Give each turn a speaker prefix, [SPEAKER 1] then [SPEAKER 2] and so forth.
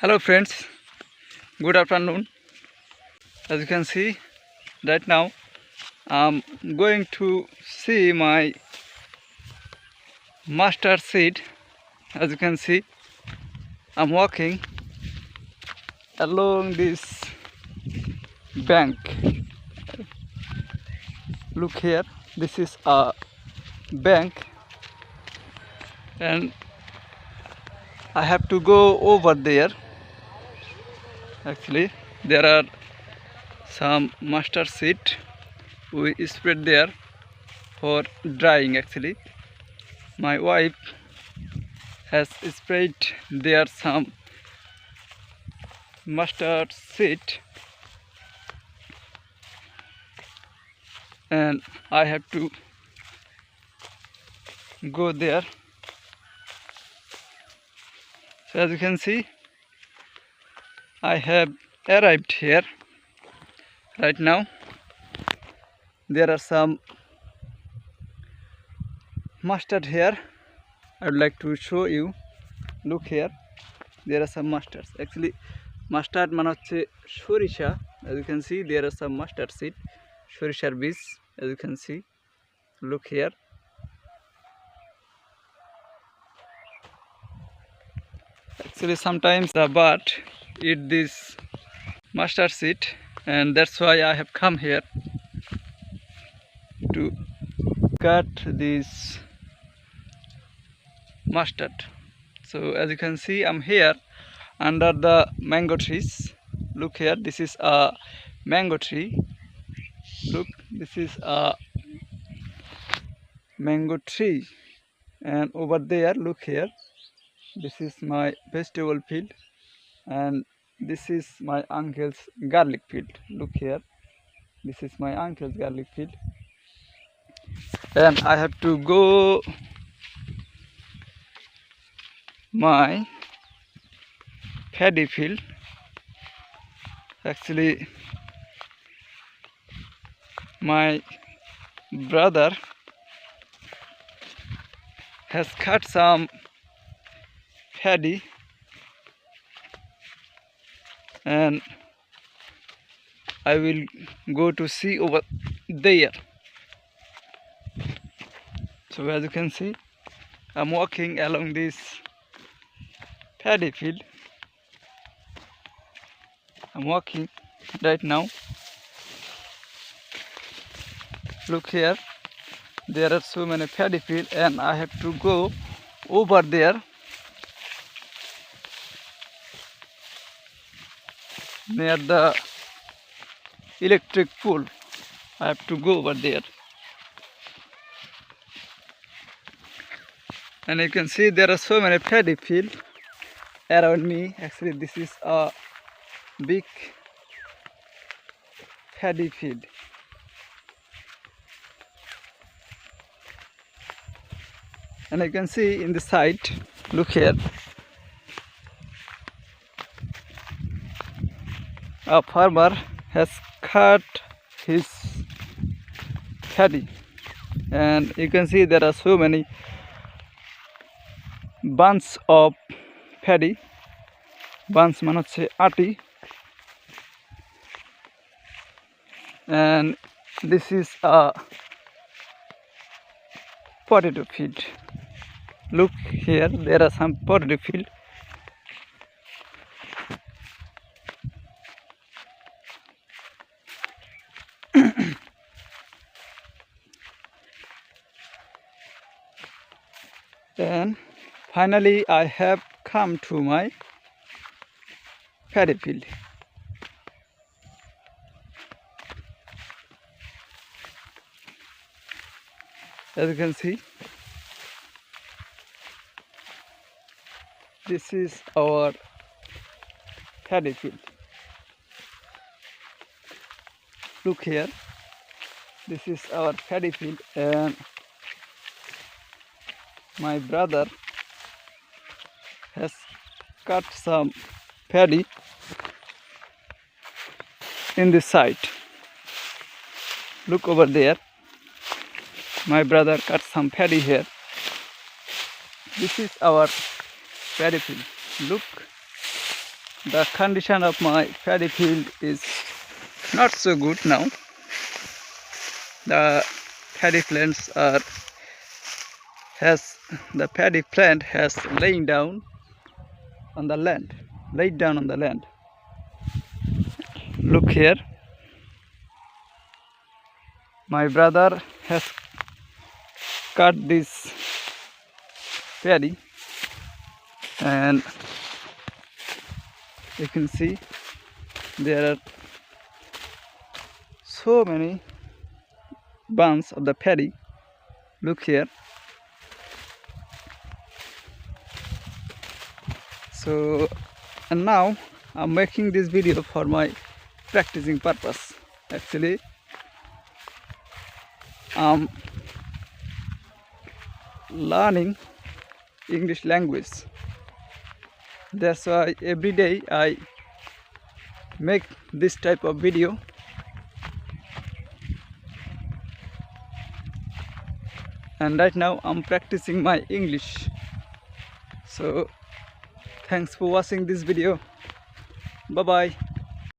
[SPEAKER 1] Hello friends, good afternoon. As you can see right now I'm going to see my mustard seed. As you can see I'm walking along this bank. Look here, this is a bank and I have to go over there. Actually there are some mustard seed we spread there for drying. Actually my wife has sprayed there some mustard seed and I have to go there. So as you can see I have arrived here right now. There are some mustard here. I would like to show you. Look here, there are some mustards. Actually mustard মানে হচ্ছে সরিষা. As you can see there are some mustard seed, সরিষার বীজ. As you can see, look here. Actually sometimes the bird eat this mustard seed and that's why I have come here to cut this mustard. So as you can see I'm here under the mango trees. Look here, this is a mango tree. Look, this is a mango tree and over there, look here, this is my vegetable field and this is my uncle's garlic field. Look here, this is my uncle's garlic field and I have to go my paddy field. Actually my brother has cut some paddy and I will go to see over there. So as you can see I'm walking along this paddy field. I'm walking right now. Look here, there are so many paddy fields and I have to go over there near the electric pole. I have to go over there and you can see there are so many paddy fields around me. Actually this is a big paddy field. And you can see in the side, look here, a farmer has cut his paddy and you can see there are so many bunch of paddy. Bunch মানে হচ্ছে আটি and this is a potato field. Look here, there are some potato field. And finally I have come to my paddy field. As you can see, this is our paddy field. Look here, this is our paddy field and my brother has cut some paddy in this side. Look over there, my brother cut some paddy here. This is our paddy field. Look, the condition of my paddy field is not so good now. The paddy plants are the paddy plant has laid down on the land. Look here, my brother has cut this paddy, and you can see there are so many bunches of the paddy. Look here. So, and now I'm making this video for my practicing purpose. Actually, I'm learning English language. That's why every day I make this type of video. And right now I'm practicing my English. So thanks for watching this video. Bye bye.